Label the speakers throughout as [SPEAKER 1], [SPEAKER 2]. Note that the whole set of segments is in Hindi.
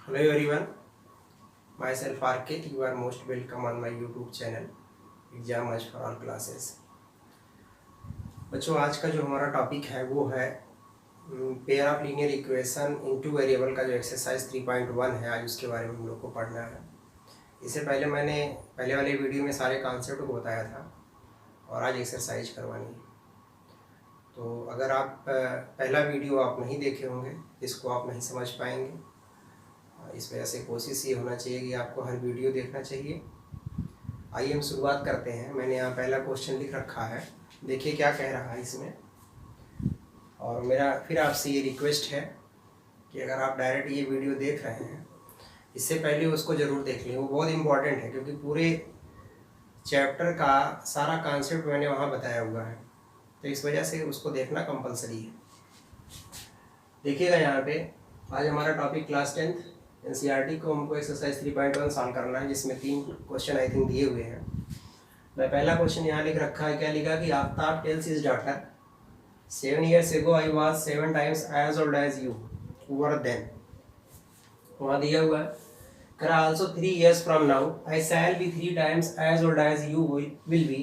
[SPEAKER 1] Hello everyone, myself RK. You are most welcome on my YouTube channel Exam Edge for All Classes। बच्चों आज का जो हमारा टॉपिक है वो है pair of linear equation into variable का जो एक्सरसाइज 3.1 है। आज उसके बारे में हम लोग को पढ़ना है। इससे पहले मैंने पहले वाले वीडियो में सारे कॉन्सेप्ट को बताया था और आज एक्सरसाइज करवानी है। तो अगर आप पहला वीडियो आप नहीं देखे होंगे इसको आप नहीं समझ पाएंगे। इस वजह से कोशिश ये होना चाहिए कि आपको हर वीडियो देखना चाहिए। आइए हम शुरुआत करते हैं। मैंने यहाँ पहला क्वेश्चन लिख रखा है, देखिए क्या कह रहा है इसमें। और मेरा फिर आपसे ये रिक्वेस्ट है कि अगर आप डायरेक्ट ये वीडियो देख रहे हैं इससे पहले उसको ज़रूर देख लें, वो बहुत इम्पॉर्टेंट है क्योंकि पूरे चैप्टर का सारा कॉन्सेप्ट मैंने वहाँ बताया हुआ है, तो इस वजह से उसको देखना कंपलसरी है। देखिएगा यहाँ पे आज हमारा टॉपिक क्लास 10th एनसीईआरटी को हमको एक्सरसाइज 3.1 सॉल्व करना है, जिसमें 3 क्वेश्चन आई थिंक दिए हुए हैं। मैं पहला क्वेश्चन यहाँ लिख रखा है, क्या लिखा कि Aftab tales his daughter 7 years ago I was 7 times as old as you were then। वहाँ दिया हुआ है कर also 3 years from now I shall be 3 times as old as you will be।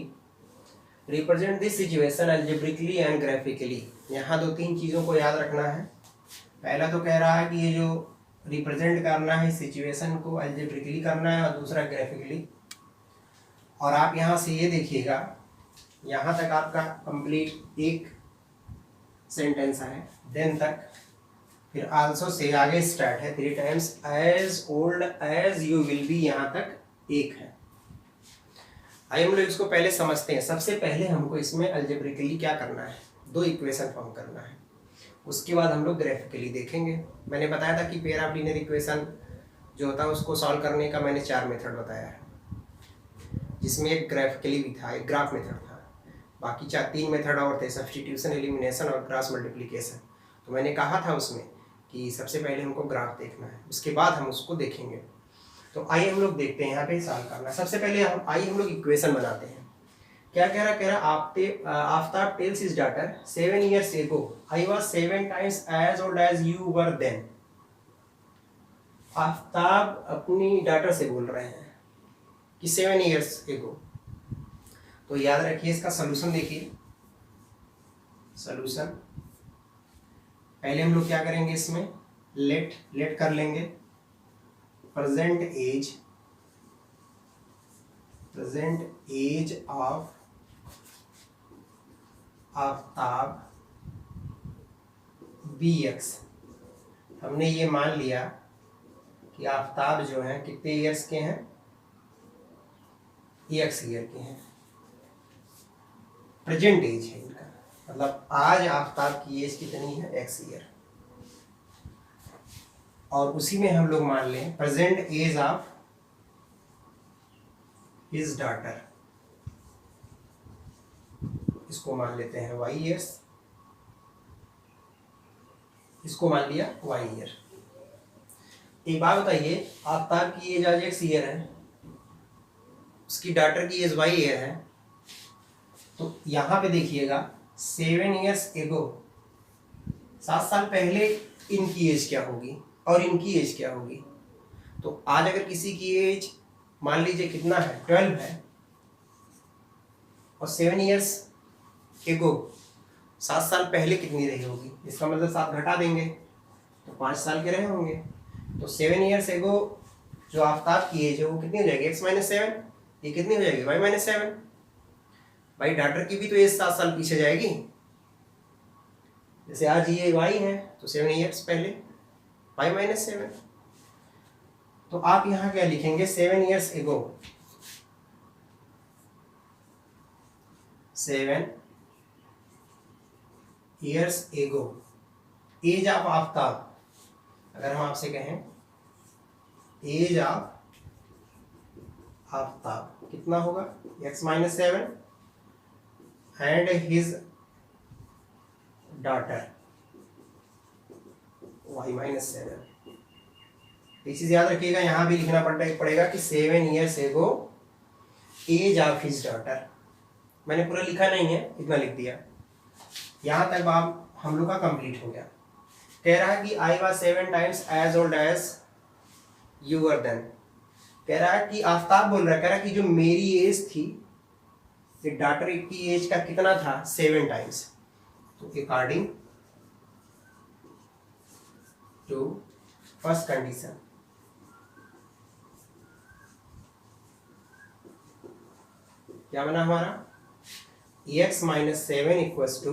[SPEAKER 1] Represent this situation algebraically and graphically। यहाँ 2-3 चीज़ों को याद रखना है। पहला तो कह रहा है कि ये जो रिप्रेजेंट करना है सिचुएशन को algebraically करना है और दूसरा ग्राफिकली। और आप यहाँ से ये देखिएगा, यहाँ तक आपका कंप्लीट एक सेंटेंस है, देन तक फिर आल्सो से आगे स्टार्ट है 3 times as old as you will be, यहाँ तक एक है। आइए हम लोग इसको पहले समझते हैं। सबसे पहले हमको इसमें अलजेब्रिकली क्या करना है, 2 इक्वेशन फॉर्म करना है, उसके बाद हम लोग ग्राफिकली देखेंगे। मैंने बताया था कि पेयर ऑफ लीनियर इक्वेशन जो होता है उसको सॉल्व करने का मैंने 4 मेथड बताया है, जिसमें एक ग्राफिकली भी था, एक ग्राफ मेथड था, बाकी 3 मेथड और थे, सब्स्टिट्यूशन, एलिमिनेशन और क्रॉस मल्टीप्लिकेशन। तो मैंने कहा था उसमें कि सबसे पहले हमको ग्राफ देखना है, उसके बाद हम उसको देखेंगे। तो आइए हम लोग देखते हैं यहाँ पे सॉल्व करना। सबसे पहले हम लोग इक्वेशन बनाते हैं। क्या कह रहा Aftab tales his daughter 7 years ago I was 7 times as old as you were then। Aftab अपनी डॉटर से बोल रहे हैं कि 7 years ago। तो याद रखिए इसका सलूशन देखिए। सलूशन पहले हम लोग क्या करेंगे, इसमें लेट कर लेंगे present age of Aftab bx। हमने ये मान लिया कि आफ्ताब जो हैं कितने ईयर्स के हैं, x ईयर के हैं। प्रेजेंट एज है इनका, मतलब आज आफ्ताब की एज कितनी है, x ईयर। और उसी में हम लोग मान लें present age of his daughter, इसको मान लेते हैं y ईयर्स, इसको मान लिया y ईयर। एक बात बताइए, आफ्ताब की एज आज x ईयर है, उसकी डॉटर की एज y ईयर है, तो यहाँ पे देखिएगा 7 years ago 7 साल पहले इनकी एज क्या होगी और इनकी एज क्या होगी। तो आज अगर किसी की एज मान लीजिए कितना है, 12 है, और 7 years ago 7 साल पहले कितनी रही होगी, इसका मतलब 7 घटा देंगे तो 5 साल के रहे होंगे। तो 7 years ago जो आफ्ताब की एज है वो कितनी हो जाएगी, x-7, ये कितनी हो जाएगी, y-7। भाई डॉटर की भी तो एज 7 साल पीछे जाएगी। जैसे आज ये y है तो 7 years पहले y-7। तो आप यहाँ क्या लिखेंगे, 7 years ago 7 years ago age of Aftab. अगर हम आपसे कहें एज ऑफ आफ्ताब कितना होगा, x-7 and his daughter y-7। ये चीज याद रखिएगा, यहाँ भी लिखना पड़ेगा कि 7 years ago age of his daughter. मैंने पूरा लिखा नहीं है, इतना लिख दिया। यहाँ तक बात हम लोग का कंप्लीट हो गया। कह रहा है कि I was 7 times as old as your then, कह रहा है कि आफ्ताब बोल रहा है, कह रहा है कि जो मेरी एज थी, डॉटर की एज का कितना था 7 टाइम्स। तो अकॉर्डिंग टू फर्स्ट कंडीशन, क्या बना हमारा x minus 7 equals to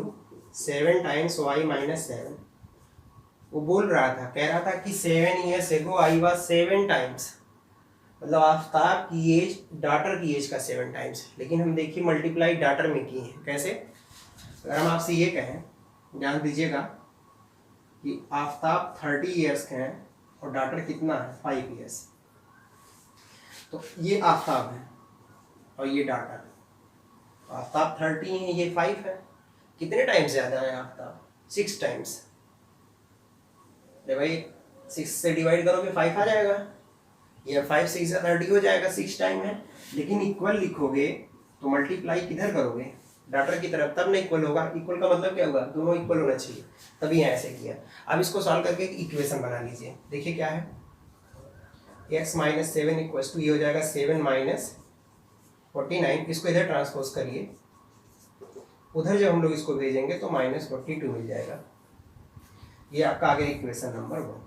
[SPEAKER 1] 7 times y minus 7। वो बोल रहा था, कह रहा था कि 7 years ago I was 7 times, मतलब आफ्ताब की एज डॉटर की एज का 7 टाइम्स। लेकिन हम देखिए मल्टीप्लाई डॉटर में की है, कैसे? अगर हम आपसे ये कहें, ध्यान दीजिएगा कि आफ्ताब 30 ईयर्स के हैं और डॉटर कितना है 5 ईयर्स, तो ये आफ्ताब है और ये डॉटर। आफ्ताब 30 है, ये 5 है, कितने टाइम्स ज़्यादा है आफ्ताब? 6 टाइम्स। भाई 6 से डिवाइड करोगे 5 आ जाएगा, ये 5 6 30 हो जाएगा, 6 टाइम है। लेकिन इक्वल लिखोगे तो मल्टीप्लाई किधर करोगे? डॉटर की तरफ, तब ना इक्वल होगा। इक्वल का मतलब क्या होगा? दोनों इक्वल होना चाहिए, तभी यहाँ ऐसे किया। अब इसको सॉल्व करके इक्वेशन बना लीजिए। देखिए क्या है, x माइनस 7 इक्वल टू, ये हो जाएगा 7 माइनस 49। इसको इधर ट्रांसपोज करिए, उधर जब हम लोग इसको भेजेंगे तो माइनस 42 मिल जाएगा। ये आपका आ गया इक्वेशन नंबर 1।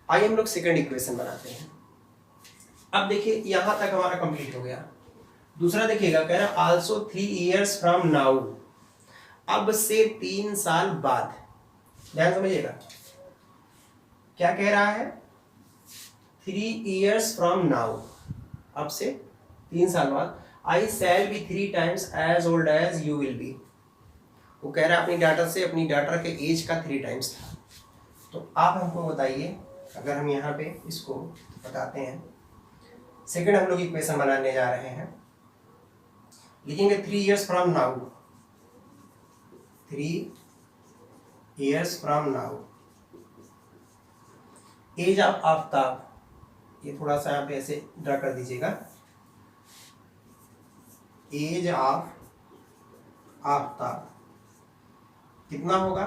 [SPEAKER 1] आइए हम लोग सेकंड इक्वेशन बनाते हैं। अब देखिए यहां तक हमारा कंप्लीट हो गया। दूसरा देखिएगा, कह रहा है आल्सो 3 ईयर्स फ्रॉम नाउ, अब से 3 साल बाद। ध्यान समझिएगा, क्या कह रहा है? 3 ईयर्स फ्रॉम नाउ, अब से 3 साल बाद। I shall be 3 times as old as you will be. वो कह रहा है अपनी डॉटर से, अपनी डॉटर के एज का 3 टाइम्स था। तो आप हमको बताइए, अगर हम यहाँ पे इसको बताते हैं, सेकंड हम लोग इक्वेशन बनाने जा रहे हैं। लिखेंगे 3 years from now, 3 years from now, age of Aftab, ये थोड़ा सा यहाँ पे ऐसे ड्रा कर दीजिएगा, एज ऑफ आफ्ताब कितना होगा?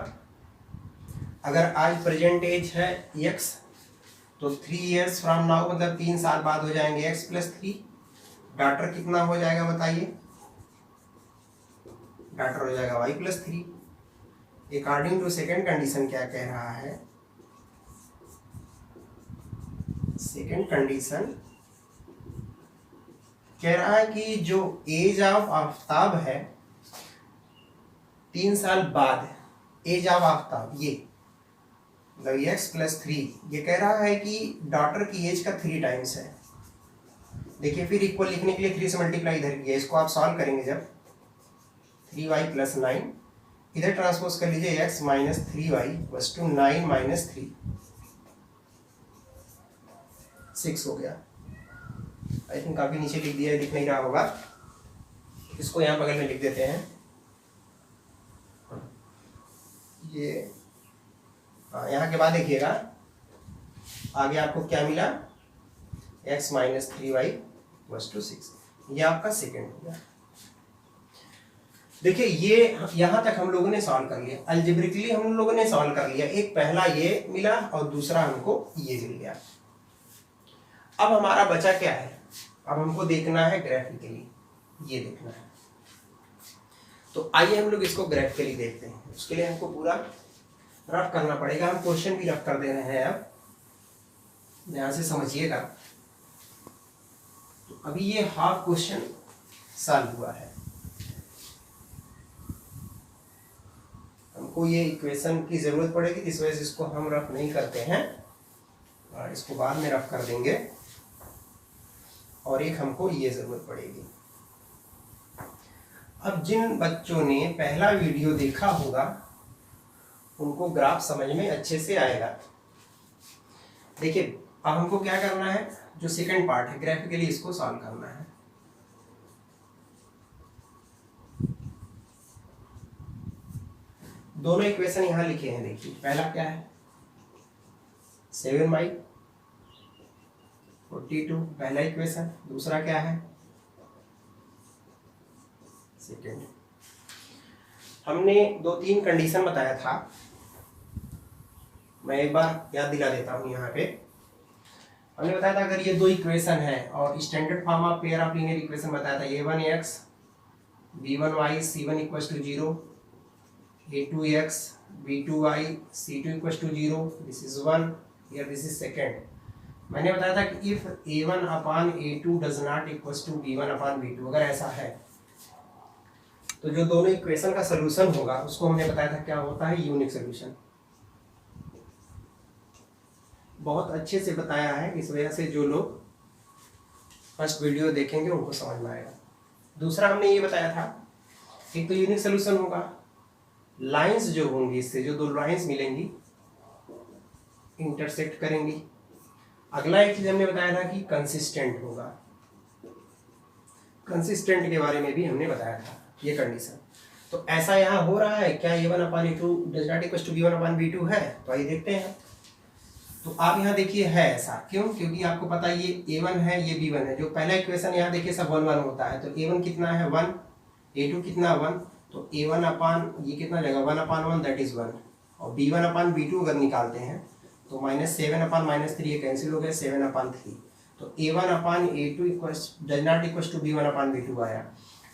[SPEAKER 1] अगर आज प्रेजेंट एज है x, तो 3 ईयर्स फ्रॉम नाउ मतलब 3 साल बाद हो जाएंगे x प्लस 3। डॉटर कितना हो जाएगा बताइए? डॉटर हो जाएगा y plus 3। According to second condition क्या कह रहा है? सेकेंड कंडीशन कह रहा है कि जो एज ऑफ आफ्ताब है 3 साल बाद, एज ऑफ आफ्ताब ये मतलब x प्लस 3, ये कह रहा है कि डॉटर की एज का 3 टाइम्स है। देखिए फिर इक्वल लिखने के लिए 3 से मल्टीप्लाई इधर किया, इसको आप सॉल्व करेंगे जब 3y प्लस 9, इधर ट्रांसपोज कर लीजिए, x माइनस 3y बस टू 9 माइनस 3, 6 हो गया। आई थिंक काफी नीचे लिख दिया, लिख नहीं रहा होगा, इसको यहाँ बगल में लिख देते हैं। ये यहाँ के बाद देखिएगा आगे आपको क्या मिला, x माइनस 3y बस टू 6, ये आपका सेकेंड हो गया। देखिए ये यहाँ तक हम लोगों ने सॉल्व कर लिया, अलजेब्रिकली हम लोगों ने सॉल्व कर लिया। एक पहला ये मिला और दूसरा हमको ये मिल गया। अब हमारा बचा क्या है? अब हमको देखना है ग्राफिकली, ये देखना है। तो आइए हम लोग इसको ग्राफिकली देखते हैं। उसके लिए हमको पूरा रफ करना पड़ेगा, हम क्वेश्चन भी रफ कर दे रहे हैं। अब ध्यान से समझिएगा। तो अभी ये हाफ क्वेश्चन सॉल्व हुआ है, हमको ये इक्वेशन की जरूरत पड़ेगी, इस वजह से इसको हम रफ नहीं करते हैं और इसको बाद में रफ कर देंगे। और एक हमको ये जरूरत पड़ेगी। अब जिन बच्चों ने पहला वीडियो देखा होगा उनको ग्राफ समझ में अच्छे से आएगा। देखिए अब हमको क्या करना है, जो सेकंड पार्ट है ग्राफिकली इसको सॉल्व करना है। दोनों इक्वेशन यहां लिखे हैं, देखिए पहला क्या है 7/42 पहला इक्वेशन, दूसरा क्या है सेकेंड। हमने 2-3 कंडीशन बताया था, मैं एक बार याद दिला देता हूं यहाँ पे। हमने बताया था अगर ये दो इक्वेशन है और standard form of pair of linear equation बताया था a1x b1y c1 equal to 0, a2x b2y c2 equal to 0, this is 1 here this is second. मैंने बताया था कि if a1 upon a2 does not equal to b1 upon b2, अगर ऐसा है तो जो दोनों इक्वेशन का सलूशन होगा उसको हमने बताया था क्या होता है, यूनिक सॉल्यूशन। बहुत अच्छे से बताया है, इस वजह से जो लोग फर्स्ट वीडियो देखेंगे उनको समझ में आएगा। दूसरा हमने ये बताया था एक तो यूनिक सॉल्यूशन होगा, लाइंस जो होंगी इससे जो दो लाइंस मिलेंगी इंटरसेक्ट करेंगी। अगला एक चीज हमने बताया था कि कंसिस्टेंट होगा, कंसिस्टेंट के बारे में भी हमने बताया था ये कंडीशन। तो ऐसा यहाँ हो रहा है क्या, a1 upon a2 does not equal to b1 upon b2 है? तो आइए देखते हैं। तो आप यहाँ देखिए है ऐसा, क्यों? क्योंकि आपको पता है ये a1 है ये b1 है। जो पहला इक्वेशन यहाँ देखिए सब 1 1 होता है, तो a1 कितना है 1, a2 कितना 1, तो a1 अपान ये कितना जाएगा 1 अपान 1 दैट इज 1, और b1 अपान b2 अगर निकालते हैं तो -7 अपान -3 ये कैंसिल हो गया, 7 अपान 3, तो a1 upon a2 does not equal to b1 upon b2 आया।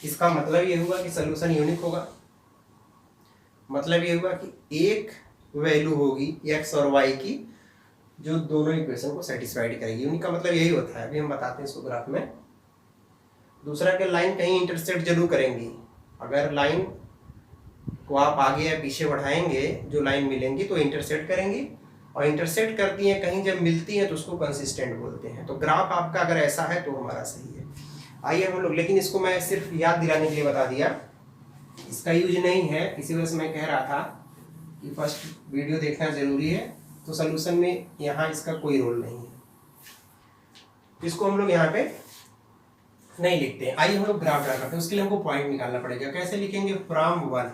[SPEAKER 1] इसका मतलब ये हुआ कि सोल्यूशन यूनिक होगा, मतलब ये हुआ कि एक वैल्यू होगी x और y की जो दोनों इक्वेशन को सेटिस्फाइड करेगी। यूनिक का मतलब यही होता है, अभी हम बताते हैं इसको ग्राफ में। दूसरा कि लाइन कहीं इंटरसेक्ट जरूर करेंगी, अगर लाइन को आप आगे या पीछे बढ़ाएंगे जो लाइन मिलेंगी तो इंटरसेक्ट करेंगी, और इंटरसेक्ट करती हैं कहीं जब मिलती हैं तो उसको कंसिस्टेंट बोलते हैं। तो ग्राफ आपका अगर ऐसा है तो हमारा सही है। आइए हम लोग, लेकिन इसको मैं सिर्फ याद दिलाने के लिए बता दिया, इसका यूज नहीं है, इसी वजह से मैं कह रहा था कि फर्स्ट वीडियो देखना जरूरी है। तो सोल्यूशन में यहाँ इसका कोई रोल नहीं है, इसको हम लोग यहाँ पे नहीं लिखते हैं। आइए हम लोग ग्राफ ड्रा करते हैं, उसके लिए हमको पॉइंट निकालना पड़ेगा। कैसे लिखेंगे? फ्रॉम वन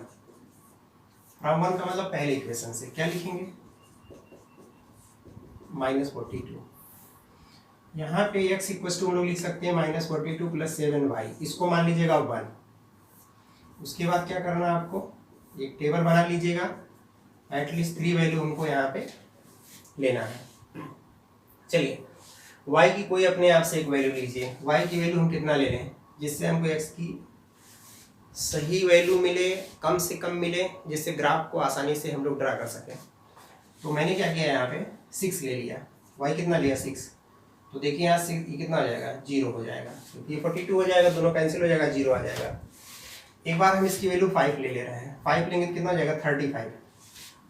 [SPEAKER 1] का मतलब पहले इक्वेशन से क्या लिखेंगे, -42। यहाँ पे x इक्वल टू हम लोग लिख सकते हैं -42 + 7y, इसको मान लीजिएगा 1। उसके बाद क्या करना है आपको, एक टेबल बना लीजिएगा, एटलीस्ट 3 वैल्यू हमको यहाँ पे लेना है। चलिए y की कोई अपने आप से एक वैल्यू लीजिए, y की वैल्यू हम कितना ले लें जिससे हमको x की सही वैल्यू मिले, कम से कम मिले, जिससे ग्राफ को आसानी से हम लोग ड्रा कर सकें। तो मैंने क्या किया यहाँ पे 6 ले लिया, y कितना लिया 6, तो देखिए यहाँ 6 ये कितना हो जाएगा 0 हो जाएगा, ये 42 हो जाएगा, दोनों कैंसिल हो जाएगा, 0 आ जाएगा। एक बार हम इसकी वैल्यू 5 ले रहे हैं, 5 लेंगे तो कितना हो जाएगा 35,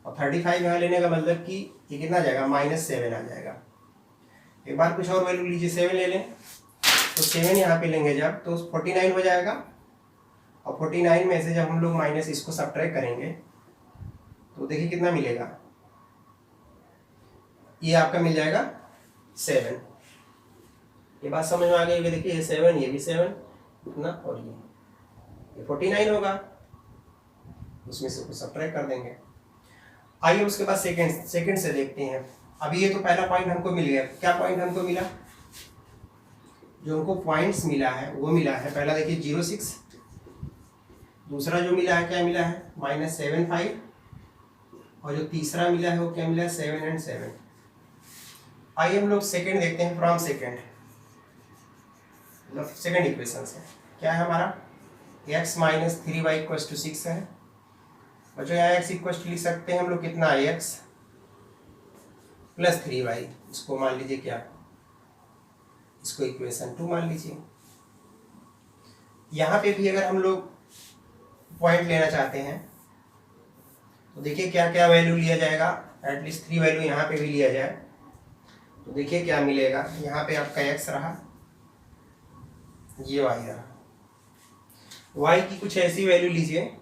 [SPEAKER 1] और 35 यहाँ लेने का मतलब कि ये कितना आ जाएगा -7 आ जाएगा। एक बार कुछ और वैल्यू लीजिए, 7 ले लें, तो 7 यहाँ पे लेंगे जब तो 49 हो जाएगा, और 49 में से जब हम लोग माइनस इसको सब्ट्रैक्ट करेंगे तो देखिए कितना मिलेगा, ये आपका मिल जाएगा 7। ये बात समझ में आ गई? देखिए ये 7, ये भी 7, इतना, और ये 49 होगा, उसमें से कुछ सब्ट्रैक्ट कर देंगे। आइए उसके बाद सेकंड से देखते हैं। अभी ये तो पहला पॉइंट हमको मिल गया, क्या पॉइंट हमको मिला, जो हमको पॉइंट्स मिला है वो मिला है, पहला देखिए 0.6, दूसरा जो मिला है क्या मिला है -7.5, और जो तीसरा मिला है वो क्या मिला है 7 और 7। आइए हम लोग सेकंड देखते हैं, फ्रॉम सेकंड, मतलब सेकंड इक्वेशन से क्या है हमारा, x - 3y = 6 है, और जो यहाँ x इक्वल लिख सकते हैं हम लोग कितना है x + 3y, इसको मान लीजिए क्या, इसको इक्वेशन 2 मान लीजिए। यहाँ पे भी अगर हम लोग पॉइंट लेना चाहते हैं तो देखिए क्या क्या वैल्यू लिया जाएगा, एटलीस्ट 3 वैल्यू यहाँ पे भी लिया जाए तो देखिए क्या मिलेगा। यहाँ पे आपका x रहा, ये y रहा, y की कुछ ऐसी वैल्यू लीजिए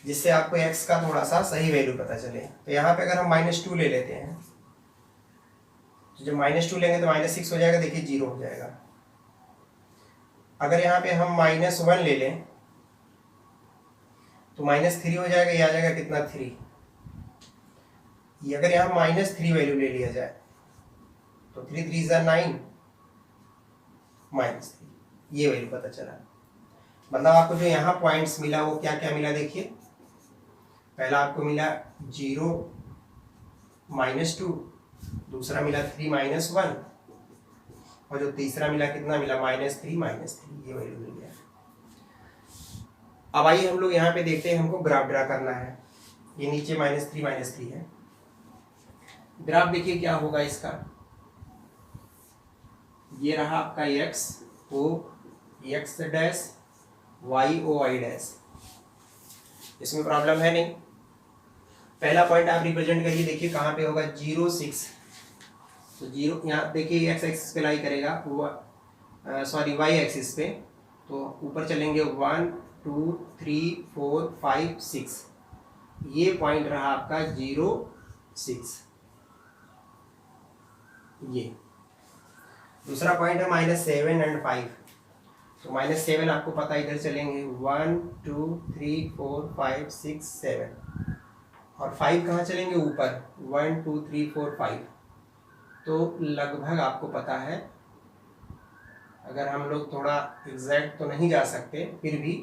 [SPEAKER 1] जिससे आपको x का थोड़ा सा सही वैल्यू पता चले। तो यहाँ पे अगर हम -2 ले लेते हैं तो जब -2 लेंगे तो -6 हो जाएगा, देखिए 0 हो जाएगा। अगर यहाँ पे हम -1 ले लें तो -3 हो जाएगा, ये आ जाएगा कितना 3। ये अगर यहाँ -3 वैल्यू ले लिया जाए तो 3 3 = 9, -3, ये वैल्यू पता चला। मतलब आपको जो यहाँ पॉइंट्स मिला वो क्या क्या मिला, देखिए पहला आपको मिला 0, -2, दूसरा मिला 3 माइनस 1, और जो तीसरा मिला कितना मिला -3, ये वैल्यू मिल गया। अब आइए हम लोग यहाँ पे देखते हैं, हमको ग्राफ ड्रा करना है। ये नीचे -3 है। ग्राफ देखिए क्या होगा इसका। ये रहा आपका x o x dash y o y dash, इसमें प्रॉब्लम है नहीं। पहला पॉइंट आप रिप्रेजेंट करिए, देखिए कहाँ पे होगा 0 6। तो 0 यहाँ देखिए x एक्सिस पे लाई करेगा, सॉरी y एक्सिस पे, तो ऊपर चलेंगे 1 2 3 4 5 6, ये पॉइंट रहा आपका 0 6। ये दूसरा पॉइंट है -7 और 5, तो -7 आपको पता है, इधर चलेंगे 1 2 3 4 5 6 7, और 5 कहाँ चलेंगे ऊपर 1 2 3 4 5। तो लगभग आपको पता है, अगर हम लोग थोड़ा एग्जैक्ट तो नहीं जा सकते, फिर भी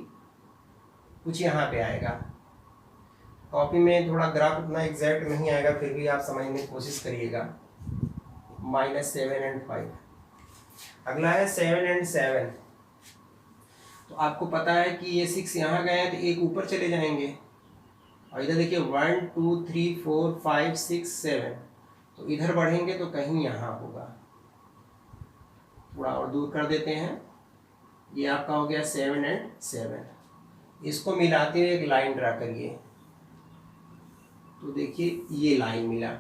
[SPEAKER 1] कुछ यहाँ पे आएगा। कॉपी में थोड़ा ग्राफ उतना एग्जैक्ट नहीं आएगा, फिर भी आप समझने की कोशिश करिएगा। -7 और 5। अगला है 7 और 7। तो आपको पता है कि ये 6 यहाँ गए हैं तो एक ऊपर चले जाएंगे, और इधर देखिए 1 2 3 4 5 6 7, तो इधर बढ़ेंगे तो कहीं यहाँ होगा। थोड़ा और दूर कर देते हैं, ये आपका हो गया 7 और 7। इसको मिलाते हुए एक लाइन ड्रा करिए, तो देखिए ये लाइन मिला।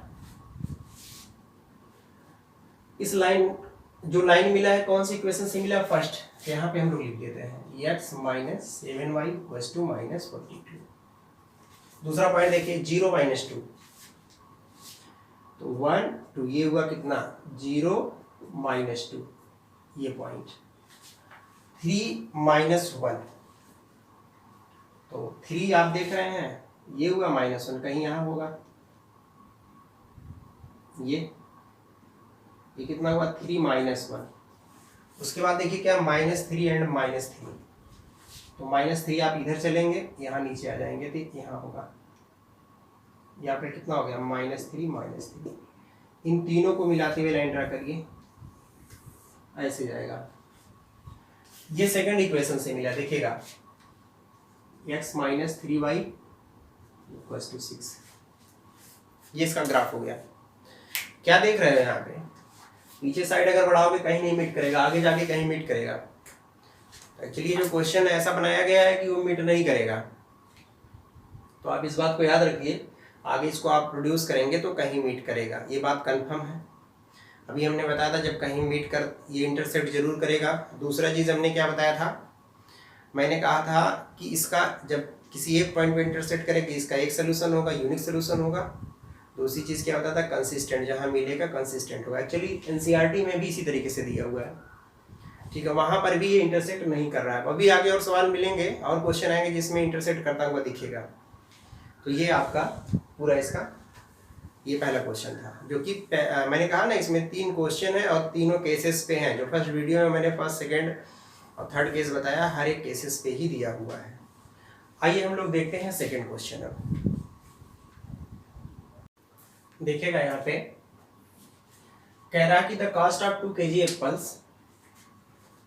[SPEAKER 1] इस लाइन, जो लाइन मिला है कौन सी इक्वेशन से मिला, फर्स्ट, तो यहाँ पे हम लोग लिख देते हैं x - 7y = -42। दूसरा पॉइंट देखिए 0 - 2, तो 1 2, ये हुआ कितना 0 - 2, ये पॉइंट 3 - 1, तो 3 आप देख रहे हैं, ये हुआ -1, कहीं यहाँ होगा। ये कितना हुआ 3 - 1। उसके बाद देखिए क्या -3 और -3, तो -3 आप इधर चलेंगे, यहाँ नीचे आ जाएंगे तो यहाँ होगा। यहाँ पे कितना हो गया -3 - 3। इन तीनों को मिलाते हुए लाइन ड्रा करिए, ऐसे जाएगा। ये सेकंड इक्वेशन से मिला, देखिएगा x - 3y = 6, ये इसका ग्राफ हो गया। क्या देख रहे हैं यहाँ पे, पीछे साइड अगर बढ़ाओगे कहीं नहीं मीट करेगा, आगे जाके कहीं मीट करेगा। एक्चुअली जो क्वेश्चन ऐसा बनाया गया है कि वो मीट नहीं करेगा, तो आप इस बात को याद रखिए, आगे इसको आप प्रोड्यूस करेंगे तो कहीं मीट करेगा, ये बात कंफर्म है। अभी हमने बताया था जब कहीं मीट कर ये इंटरसेक्ट जरूर करेगा। दूसरा चीज़ हमने क्या बताया था, मैंने कहा था कि इसका जब किसी एक पॉइंट पे इंटरसेक्ट करेगी, इसका एक सोल्यूशन होगा, यूनिक सोल्यूशन होगा। दूसरी चीज़ क्या होता था, कंसिस्टेंट, जहाँ मिलेगा कंसिस्टेंट होगा। एक्चुअली एनसीईआरटी में भी इसी तरीके से दिया हुआ है, ठीक है, वहाँ पर भी ये इंटरसेक्ट नहीं कर रहा है। अभी आगे और सवाल मिलेंगे और क्वेश्चन आएंगे जिसमें इंटरसेक्ट करता हुआ दिखेगा। तो ये आपका पूरा इसका ये पहला क्वेश्चन था, जो कि मैंने कहा ना इसमें 3 क्वेश्चन है और तीनों केसेस पे हैं। जो फर्स्ट वीडियो में मैंने फर्स्ट सेकेंड और थर्ड केस बताया, हर एक केसेस पे ही दिया हुआ है। आइए हम लोग देखते हैं सेकेंड क्वेश्चन। अब देखिएगा यहाँ पे कह रहा कि the cost of 2 kg apples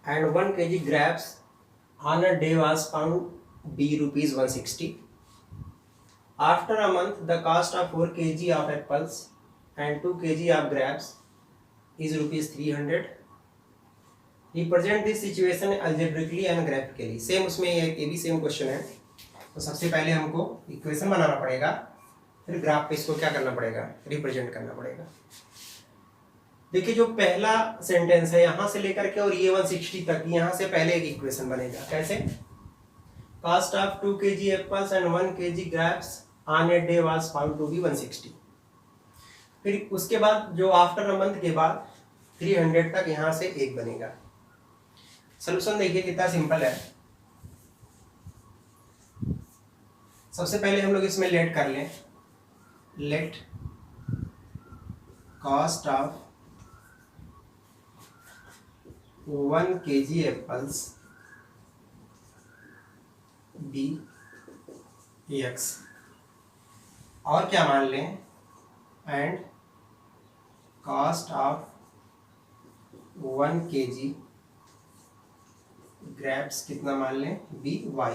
[SPEAKER 1] and 1 kg grapes on a day was found be ₹160. After a month, the cost of 4 kg of apples and 2 kg of grapes is ₹300. Represent this situation algebraically and graphically. Same उसमें ये भी सेम क्वेश्चन है। तो सबसे पहले हमको इक्वेशन बनाना पड़ेगा, फिर ग्राफ पे इसको क्या करना पड़ेगा, रिप्रेजेंट करना पड़ेगा। देखिए जो पहला सेंटेंस है यहाँ से लेकर के और ये 160 तक, यहाँ से पहले एक इक्वेशन बनेगा। कैसे, cost of 2 kg apples and 1 kg grapes on a day was found to be 160। फिर उसके बाद जो आफ्टर अ मंथ के बाद 300 तक यहाँ से एक बनेगा। सोल्यूशन देखिए कितना सिंपल है। सबसे पहले हम लोग इसमें लेट कर लें, let cost of 1 kg apples be x, और क्या मान लें, and cost of 1 kg grapes कितना मान लें BY,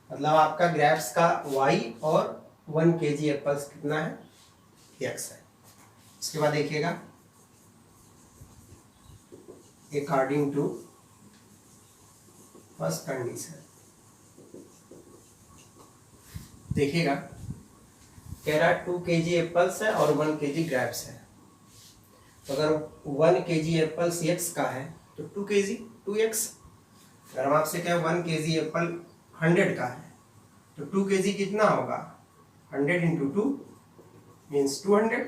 [SPEAKER 1] मतलब आपका ग्रेप्स का Y और 1 kg एप्पल्स कितना है X है। इसके बाद देखिएगा अकॉर्डिंग टू फर्स्ट कंडीशन, देखिएगा कह रहा है 2 kg एप्पल्स है और 1 kg ग्रेप्स है। तो अगर 1 kg एप्पल्स X का है तो 2 kg 2X। अगर हम आपसे कहें 1 kg एप्पल 100 का है तो 2 kg कितना होगा 100 × 2 मीन्स 200।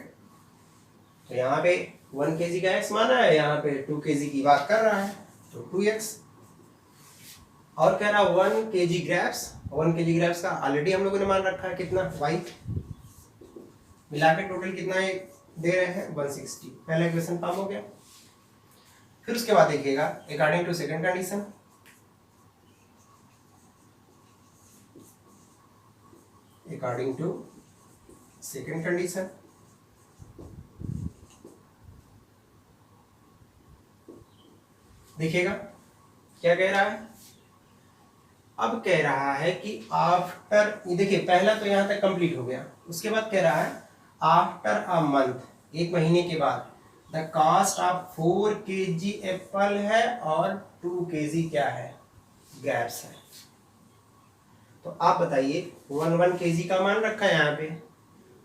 [SPEAKER 1] तो यहाँ पे 1 kg का X माना है, यहाँ पे 2 kg की बात कर रहा है तो 2X। और कह रहा 1 kg ग्रेप्स, 1 kg ग्रेप्स का ऑलरेडी हम लोगों ने मान रखा है कितना Y, मिला के टोटल कितना है दे रहे हैं 160। पहला इक्वेशन फॉर्म हो गया। फिर उसके बाद देखिएगा according to second condition, according to second condition देखिएगा क्या कह रहा है। अब कह रहा है कि आफ्टर, देखिए पहला तो यहां तक कंप्लीट हो गया। उसके बाद कह रहा है आफ्टर अ मंथ, 1 महीने के बाद the cost of 4 kg Apple है और 2 kg क्या है ग्रेप्स है। तो आप बताइए 1 kg का मान रखा है यहाँ पे,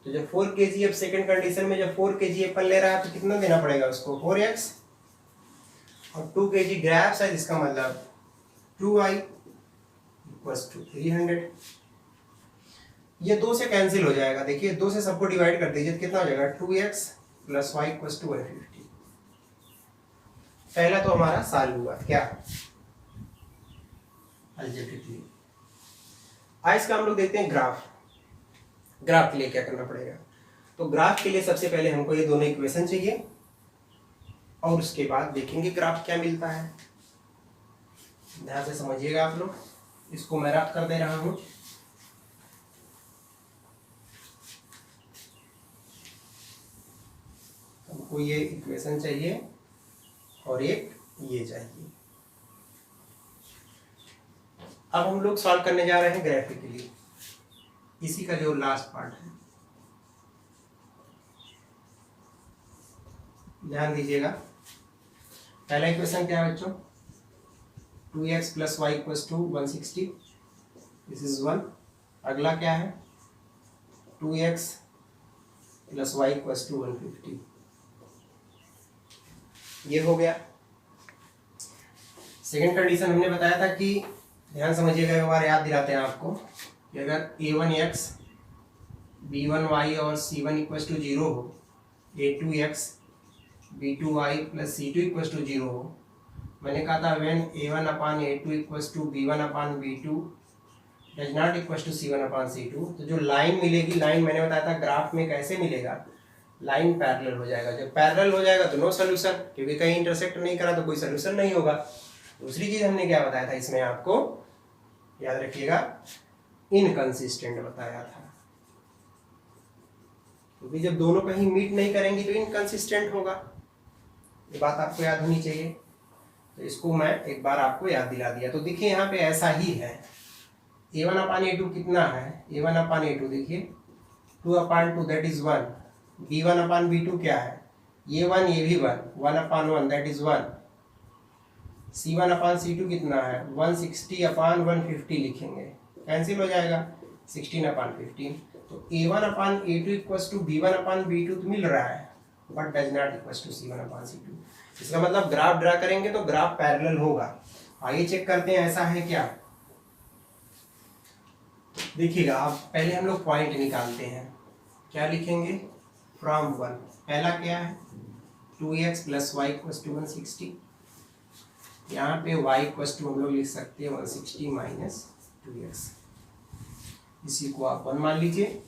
[SPEAKER 1] तो जब 4 kg, अब सेकंड कंडीशन में जब 4 kg एप्पल ले रहा है तो कितना देना पड़ेगा उसको 4X, और 2 kg ग्रेप्स है जिसका मतलब 2Y = 300। ये 2 से कैंसिल हो जाएगा। देखिए 2 से सबको डिवाइड कर दीजिए, कितना हो जाएगा 2X + Y = 150। पहला तो हमारा सॉल्व हुआ क्या अलजेब्रिकली। आज इसका हम लोग देखते हैं ग्राफ। ग्राफ के लिए क्या करना पड़ेगा, तो ग्राफ के लिए सबसे पहले हमको ये दोनों इक्वेशन चाहिए और उसके बाद देखेंगे ग्राफ क्या मिलता है। ध्यान से समझिएगा आप लोग, इसको मैं रफ कर दे रहा हूं। हमको ये इक्वेशन चाहिए और एक ये चाहिए। अब हम लोग सॉल्व करने जा रहे हैं ग्राफिकली, इसी का जो लास्ट पार्ट है। ध्यान दीजिएगा, पहला इक्वेशन क्या है बच्चों 2X + Y = 160, दिस इज 1। अगला क्या है 2X + Y = 150, ये हो गया। सेकेंड कंडीशन हमने बताया था कि ध्यान समझिएगा, एक बार याद दिलाते हैं आपको कि अगर A1X B1Y और C1 = 0 हो, A2X B2Y + C2 = 0 हो, मैंने कहा था when A1/A2 = B1/B2 does not = C1/C2, तो जो लाइन मिलेगी, लाइन मैंने बताया था ग्राफ में कैसे मिलेगा, लाइन पैरेलल हो जाएगा। जब पैरेलल हो जाएगा तो नो सोल्यूशन, क्योंकि कहीं इंटरसेक्ट नहीं करा तो कोई सोल्यूशन नहीं होगा। दूसरी चीज हमने क्या बताया था इसमें, आपको याद रखिएगा इनकंसिस्टेंट बताया था, क्योंकि जब दोनों कहीं मीट नहीं करेंगी तो इनकंसिस्टेंट होगा। ये बात आपको याद होनी चाहिए, तो इसको मैं एक बार आपको याद दिला दिया। तो देखिए यहाँ पे ऐसा ही है, A1/A2 कितना है, A1/A2 देखिए 2/2 दैट इज 1, B1/B2 क्या है ये 1, ये भी 1, 1/1 दैट इज 1, C1/C2 कितना है 160/150 लिखेंगे, कैंसिल हो जाएगा 16/15। तो A1/A2 = B1/B2 तो मिल रहा है, बट डज नॉट = C1/C2। इसका मतलब ग्राफ ड्रा करेंगे तो ग्राफ पैरेलल होगा। आइए चेक करते हैं ऐसा है क्या। देखिएगा आप पहले हम लोग पॉइंट निकालते हैं, क्या लिखेंगे फ्रॉम 1। पहला क्या है 2X + Y = 160, यहाँ पे Y = हम लोग लिख सकते हैं 160 - 2X, इसी को आप 1 मान लीजिए।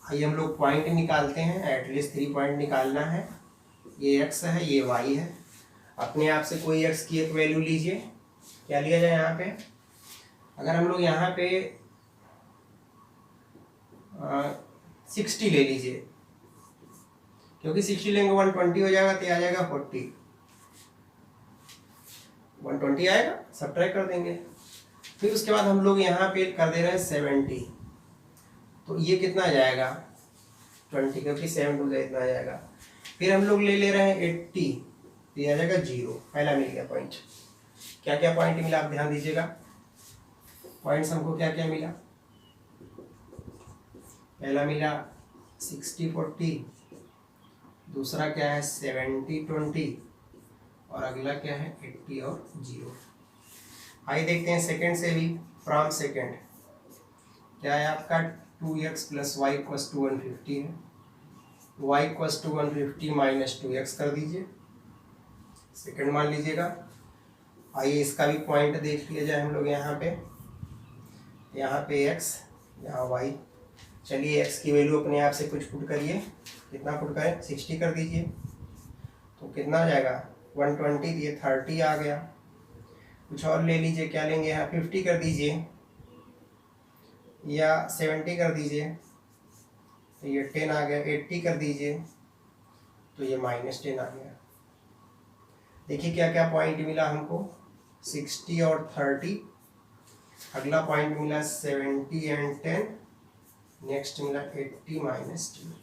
[SPEAKER 1] आइए हम लोग पॉइंट निकालते हैं, एटलीस्ट 3 पॉइंट निकालना है। ये X है, ये Y है। अपने आप से कोई X की एक वैल्यू लीजिए, क्या लिया जाए यहाँ पे, अगर हम लोग यहाँ पे 60 ले लीजिए, क्योंकि 60 लेंगे 120 हो जाएगा, तो आ जाएगा 40, 120 आएगा, सब्ट्रैक्ट कर देंगे। फिर उसके बाद हम लोग यहाँ पे कर दे रहे हैं 70, तो ये कितना आ जाएगा 20, क्योंकि 7 टू इतना आ जाएगा। फिर हम लोग ले रहे हैं 80, तो ये आ जाएगा 0, पहला मिल गया पॉइंट। क्या क्या पॉइंट मिला आप ध्यान दीजिएगा, पॉइंट्स हमको क्या क्या मिला। पहला मिला 60-40, दूसरा क्या है 70-20, और अगला क्या है 80 और 0। आइए देखते हैं सेकंड से भी। फ्रॉम सेकंड क्या है आपका 2x + y = 150 है, y = 150 - 2x कर दीजिए, सेकंड मान लीजिएगा। आइए इसका भी पॉइंट देख लिया जाए हम लोग। यहाँ पे x, यहाँ y। चलिए x की वैल्यू अपने आप से कुछ पुट करिए, कितना पुट करें 60 कर दीजिए, तो कितना आ जाएगा 120, ये 30 आ गया। कुछ और ले लीजिए, क्या लेंगे यहाँ 50 कर दीजिए या 70 कर दीजिए, तो ये 10 आ गया। 80 कर दीजिए, तो ये -10 आ गया। देखिए क्या क्या पॉइंट मिला हमको, 60 और 30, अगला पॉइंट मिला 70 एंड 10, नेक्स्ट मिला 80 - 2।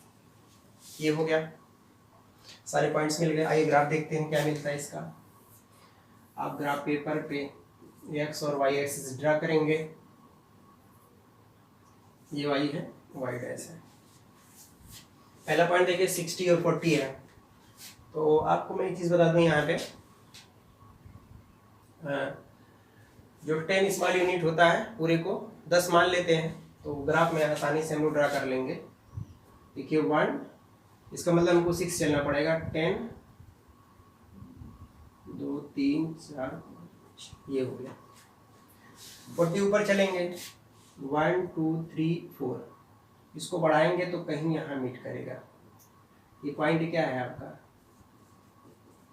[SPEAKER 1] ये हो गया, सारे पॉइंट्स मिल गए। आइए ग्राफ देखते हैं क्या मिलता है इसका। आप ग्राफ पेपर पे x और y एक्सिस ड्रा करेंगे, ये y है, y डैश है। पहला पॉइंट देखिए 60 और 40 है। तो आपको मैं एक चीज़ बता दूं, यहाँ पे जो 10 स्मॉल यूनिट होता है पूरे को 10 मान लेते हैं, तो ग्राफ में आसानी से हम लोग ड्रा कर लेंगे। देखिए 1, इसका मतलब हमको 6 चलना पड़ेगा, 10, 2, 3, 4, 5, ये हो गया। 40 ऊपर चलेंगे, 1, 2, 3, 4, इसको बढ़ाएंगे तो कहीं यहाँ मीट करेगा। ये पॉइंट क्या है आपका,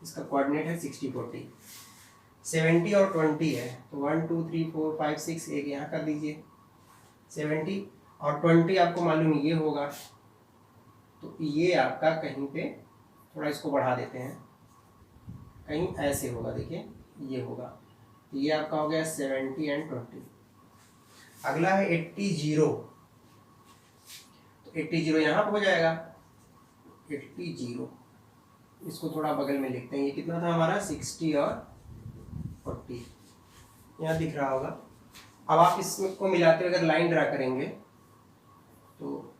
[SPEAKER 1] इसका कोऑर्डिनेट है 60, 40, 70 और 20 है, तो 1, 2, 3, 4, 5, 6 एक यहाँ कर दीजिए। 70 और 20 आपको मालूम ये होगा, तो ये आपका कहीं पे थोड़ा इसको बढ़ा देते हैं, कहीं ऐसे होगा, देखिए ये होगा, तो ये आपका हो गया 70 एंड 20। अगला है 80, 0, तो 80, 0 यहाँ पर हो जाएगा, 80, 0, इसको थोड़ा बगल में लिखते हैं। ये कितना था हमारा 60 और 40, यहाँ दिख रहा होगा। अब आप इसको मिलाते हुए अगर लाइन ड्रा करेंगे, तो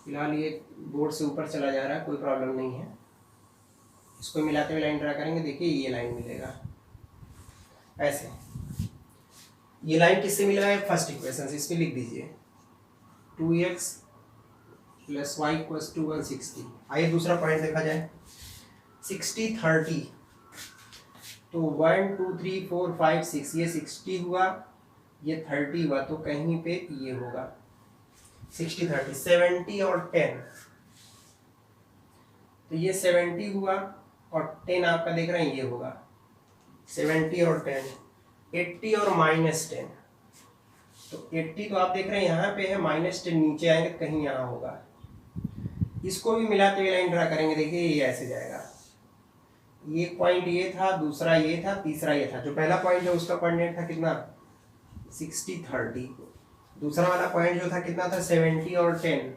[SPEAKER 1] फिलहाल ये बोर्ड से ऊपर चला जा रहा है, कोई प्रॉब्लम नहीं है। इसको मिलाते हुए लाइन ड्रा करेंगे, देखिए ये लाइन मिलेगा ऐसे। ये लाइन किससे मिला है, फर्स्ट इक्वेशन से, इस पे लिख दीजिए 2x + y = 160। आइए दूसरा पॉइंट देखा जाए, 60, 30, तो 1, 2, 3, 4, 5, 6, ये 60 हुआ, ये 30 हुआ, तो कहीं पे ये होगा 60, 30, 70 और 10, तो ये 70 हुआ और 10 आपका देख रहे हैं ये होगा 70 और 10, 80 और -10, तो 80 तो आप देख रहे हैं यहाँ पे है, -10 नीचे आएंगे कहीं यहाँ होगा। इसको भी मिलाते हुए लाइन ड्रा करेंगे, देखिए ये ऐसे जाएगा। ये पॉइंट ये था, दूसरा ये था, तीसरा ये था। जो पहला पॉइंट है उसका कोऑर्डिनेट था कितना 60, 30, दूसरा वाला पॉइंट जो था कितना था 70 और 10,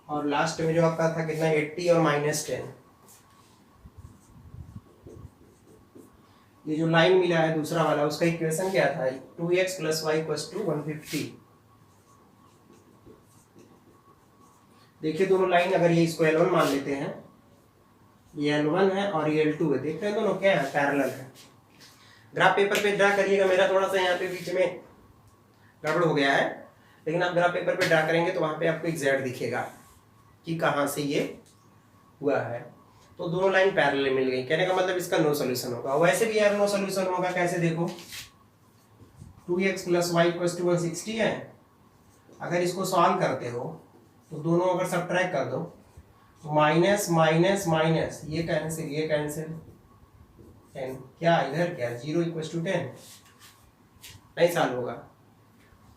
[SPEAKER 1] और लास्ट में जो आपका था कितना 80 और -10। ये जो लाइन मिला है दूसरा वाला, उसका इक्वेशन क्या था 2x + y = 150। देखिए दोनों लाइन, अगर ये इसको L1 मान लेते हैं, ये L1 है और ये L2 है, देख रहे हैं दोनों क्या है, पैरेलल है। ग्राफ पेपर पे ड्रा करिएगा, मेरा थोड़ा सा यहाँ पे बीच में गड़बड़ हो गया है, लेकिन आप ग्राफ पेपर पे ड्रा करेंगे तो वहाँ पे आपको एग्जैक्ट दिखेगा कि कहाँ से ये हुआ है। तो दोनों लाइन पैरेलल मिल गई, कहने का मतलब इसका नो सॉल्यूशन होगा। वैसे भी यार नो सॉल्यूशन होगा, कैसे देखो 2x + y = 160 है, अगर इसको सॉल्व करते हो तो दोनों अगर सब्ट्रैक्ट कर दो तो माइनस माइनस माइनस, ये कैंसिल 10, क्या इधर क्या 0 = 10, नहीं सॉल्व होगा,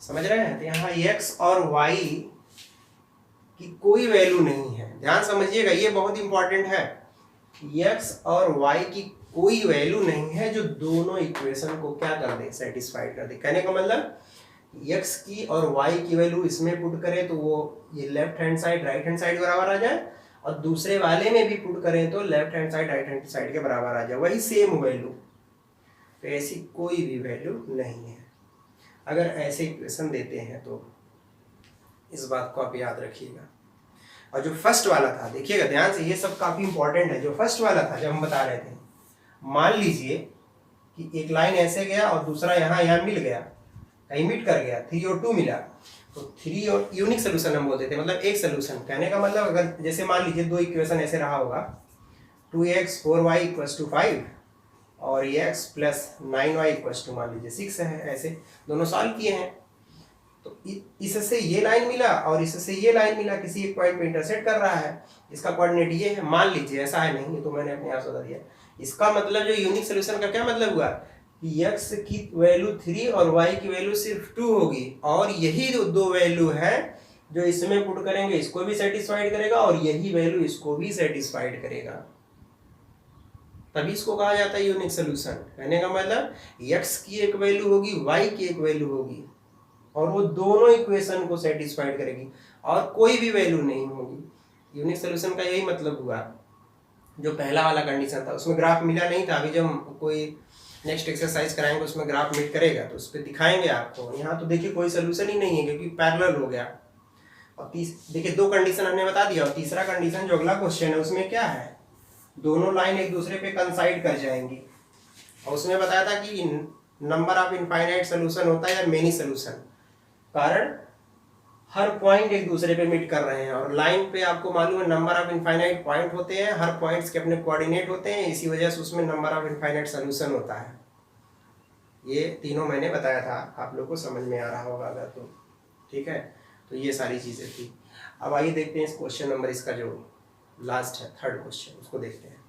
[SPEAKER 1] समझ रहे हैं। तो यहाँ x और y की कोई वैल्यू नहीं है, ध्यान समझिएगा ये बहुत इंपॉर्टेंट है, x और y की कोई वैल्यू नहीं है जो दोनों इक्वेशन को क्या कर दे, सेटिस्फाइड कर दे। कहने का मतलब x की और y की वैल्यू इसमें पुट करें तो वो ये left hand side right hand side बराबर आ जाए, और दूसरे वाले में भी पुट करें तो left hand side right hand side के बराबर आ जाए, वही सेम वैल्यू। तो ऐसी कोई भी वैल्यू नहीं है। अगर ऐसे इक्वेशन देते हैं तो इस बात को आप याद रखिएगा। और जो फर्स्ट वाला था, देखिएगा ध्यान से, ये सब काफी इंपॉर्टेंट है। जो फर्स्ट वाला था जब हम बता रहे थे, मान लीजिए कि एक लाइन ऐसे गया और दूसरा यहाँ मिल गया, कहीं मीट कर गया, 3 और 2 मिला, तो 3 और यूनिक सोल्यूशन हम बोलते थे, मतलब एक सोल्यूशन। कहने का मतलब अगर जैसे मान लीजिए दो इक्वेशन ऐसे रहा होगा, 2x 4y = 5 और ये x + 9y = मान लीजिए 6 है, ऐसे दोनों सॉल्व किए हैं, तो इससे ये लाइन मिला और इससे ये लाइन मिला, किसी एक पॉइंट पे इंटरसेक्ट कर रहा है, इसका कोऑर्डिनेट ये है, मान लीजिए, ऐसा है नहीं, ये तो मैंने अपने आप से बता दिया। इसका मतलब जो यूनिक सोल्यूशन का क्या मतलब हुआ कि x की वैल्यू 3 और y की वैल्यू सिर्फ 2 होगी, और यही दो वैल्यू है जो इसमें पुट करेंगे इसको भी सेटिस्फाइड करेगा और यही वैल्यू इसको भी सेटिस्फाइड करेगा, तभी इसको कहा जाता है यूनिक सोल्यूशन। कहने का मतलब x की एक वैल्यू होगी, y की एक वैल्यू होगी, और वो दोनों इक्वेशन को सेटिस्फाइड करेगी और कोई भी वैल्यू नहीं होगी। यूनिक सोल्यूशन का यही मतलब हुआ। जो पहला वाला कंडीशन था उसमें ग्राफ मिला नहीं था, अभी जब हम कोई नेक्स्ट एक्सरसाइज कराएंगे उसमें ग्राफ मीट करेगा तो उस पर दिखाएंगे आपको। यहाँ तो देखिए कोई सोल्यूशन ही नहीं है क्योंकि पैरेलल हो गया। और देखिए दो कंडीशन हमने बता दिया, और तीसरा कंडीशन जो अगला क्वेश्चन है उसमें क्या है, दोनों लाइन एक दूसरे पे कंसाइड कर जाएंगी, और उसमें बताया था कि नंबर ऑफ इनफाइनाइट सोल्यूशन होता है या मेनी सोल्यूशन, कारण हर पॉइंट एक दूसरे पे मीट कर रहे हैं, और लाइन पे आपको मालूम है नंबर ऑफ इनफाइनाइट पॉइंट होते हैं, हर पॉइंट्स के अपने कोऑर्डिनेट होते हैं, इसी वजह से उसमें नंबर ऑफ इनफाइनाइट सोल्यूशन होता है। ये तीनों मैंने बताया था, आप लोग को समझ में आ रहा होगा अगर तो, ठीक है। तो ये सारी चीज़ें थी। अब आइए देखते हैं इस क्वेश्चन नंबर, इसका जो लास्ट है थर्ड क्वेश्चन, उसको देखते हैं।